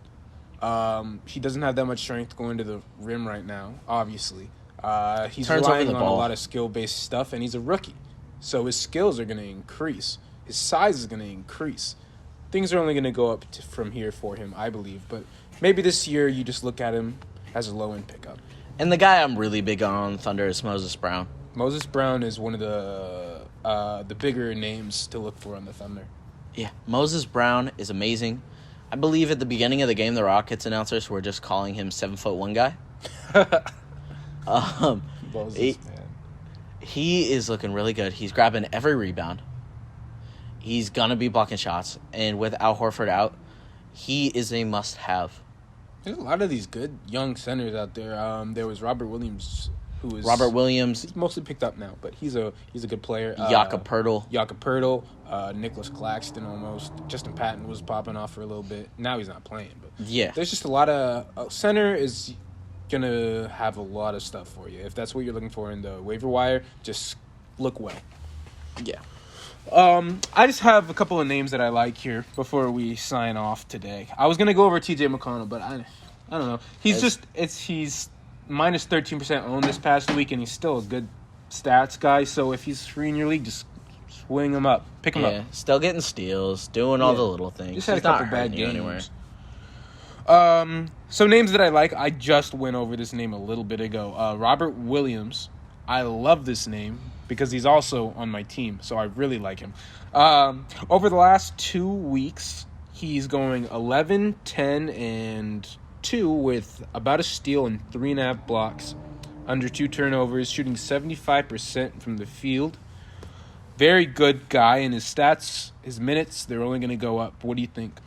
Speaker 2: He doesn't have that much strength going to the rim right now, obviously. He's
Speaker 1: Turns over
Speaker 2: relying
Speaker 1: the
Speaker 2: on a
Speaker 1: ball.
Speaker 2: lot of skill-based stuff, and he's a rookie. So his skills are going to increase. His size is going to increase. Things are only going to go up from here for him, I believe. But maybe this year you just look at him as a low-end pickup.
Speaker 1: And the guy I'm really big on Thunder is Moses Brown.
Speaker 2: Moses Brown is one of the bigger names to look for on the Thunder.
Speaker 1: Yeah, Moses Brown is amazing. I believe at the beginning of the game, the Rockets announcers were just calling him 7'1" guy.
Speaker 2: Moses, man.
Speaker 1: He is looking really good. He's grabbing every rebound. He's gonna be blocking shots, and with Al Horford out, he is a must-have.
Speaker 2: There's a lot of these good young centers out there. There was Robert Williams, who was he's mostly picked up now, but he's a good player.
Speaker 1: Jakob Pirtle.
Speaker 2: Nicholas Claxton almost. Justin Patton was popping off for a little bit. Now he's not playing, but
Speaker 1: Yeah.
Speaker 2: there's just a lot of center is gonna have a lot of stuff for you. If that's what you're looking for in the waiver wire, just look well.
Speaker 1: Yeah.
Speaker 2: I just have a couple of names that I like here before we sign off today. I was gonna go over TJ McConnell, but I don't know. He's minus 13% owned this past week, and he's still a good stats guy. So if he's free in your league, just swing him up, pick him up.
Speaker 1: Still getting steals, doing all the little things.
Speaker 2: Just had
Speaker 1: He's
Speaker 2: a couple
Speaker 1: not
Speaker 2: bad
Speaker 1: hurting you
Speaker 2: games.
Speaker 1: anywhere.
Speaker 2: So names that I like, I just went over this name a little bit ago. Robert Williams. I love this name because he's also on my team, so I really like him. Over the last 2 weeks, he's going 11, 10, and 2 with about a steal and 3.5 blocks, under 2 turnovers, shooting 75% from the field. Very good guy, and his stats, his minutes, they're only going to go up. What do you think?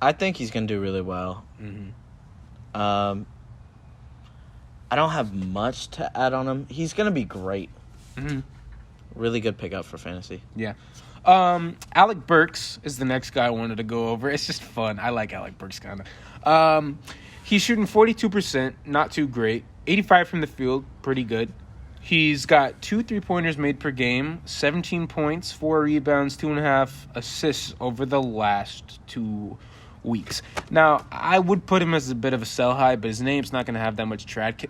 Speaker 1: I think he's going to do really well.
Speaker 2: Mm-hmm.
Speaker 1: I don't have much to add on him. He's going to be great.
Speaker 2: Mm-hmm.
Speaker 1: Really good pickup for fantasy.
Speaker 2: Yeah. Alec Burks is the next guy I wanted to go over. It's just fun. I like Alec Burks kind of. He's shooting 42%, not too great. 85 from the field, pretty good. He's got 2 3-pointers made per game, 17 points, 4 rebounds, 2.5 assists over the last 2 weeks. Now, I would put him as a bit of a sell high, but his name's not going to have that much trade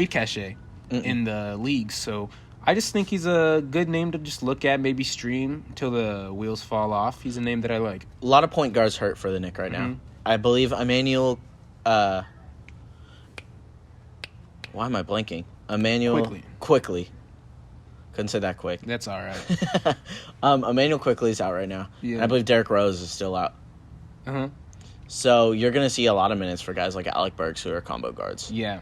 Speaker 2: cachet in the league. So I just think he's a good name to just look at, maybe stream until the wheels fall off. He's a name that I like.
Speaker 1: A lot of point guards hurt for the Knicks right now. I believe Emmanuel... why am I blanking? Quickly. Couldn't say that quick.
Speaker 2: That's all right.
Speaker 1: Emmanuel Quickly's out right now.
Speaker 2: Yeah.
Speaker 1: And I believe Derrick Rose is still out.
Speaker 2: Uh-huh.
Speaker 1: So you're going to see a lot of minutes for guys like Alec Burks who are combo guards.
Speaker 2: Yeah.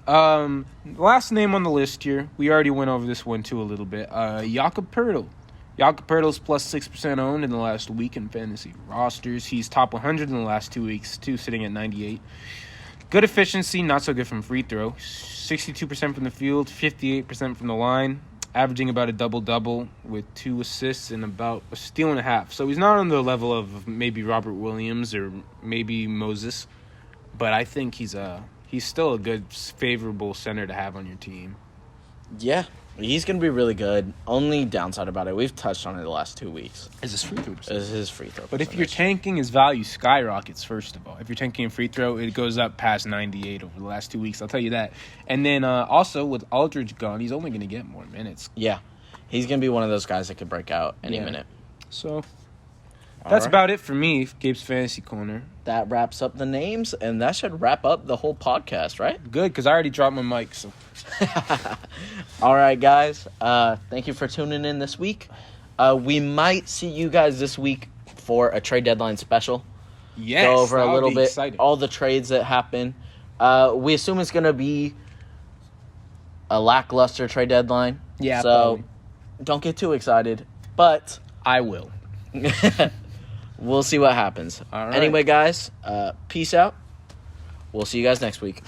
Speaker 2: Last name on the list here. We already went over this one too a little bit. Jakob Pirtle. Jakob Pirtle's plus 6% owned in the last week in fantasy rosters. He's top 100 in the last 2 weeks too, sitting at 98. Good efficiency, not so good from free throw. 62% from the field, 58% from the line, averaging about a double-double with 2 assists and about a steal and a half. So he's not on the level of maybe Robert Williams or maybe Moses, but I think he's still a good, favorable center to have on your team.
Speaker 1: Yeah, he's going to be really good. Only downside about it, we've touched on it the last 2 weeks,
Speaker 2: Is his free throw percentage?
Speaker 1: is his free throw
Speaker 2: But if
Speaker 1: percentage.
Speaker 2: you're tanking, his value skyrockets, first of all. If you're tanking free throw, it goes up past 98 over the last 2 weeks. I'll tell you that. And then also, with Aldridge gone, he's only going to get more minutes.
Speaker 1: Yeah, he's going to be one of those guys that could break out any minute.
Speaker 2: So that's
Speaker 1: right.
Speaker 2: about it for me, Gabe's Fantasy Corner.
Speaker 1: That wraps up the names, and that should wrap up the whole podcast, right?
Speaker 2: Good, because I already dropped my mic. So
Speaker 1: All right, guys. Thank you for tuning in this week. We might see you guys this week for a trade deadline special.
Speaker 2: yes,
Speaker 1: Go over a
Speaker 2: that'll
Speaker 1: little
Speaker 2: be
Speaker 1: bit
Speaker 2: exciting.
Speaker 1: all the trades that happen. We assume it's going to be a lackluster trade deadline.
Speaker 2: Yeah,
Speaker 1: So
Speaker 2: probably.
Speaker 1: don't get too excited, but
Speaker 2: I will.
Speaker 1: we'll see what happens.
Speaker 2: All right.
Speaker 1: Anyway, guys, peace out. We'll see you guys next week.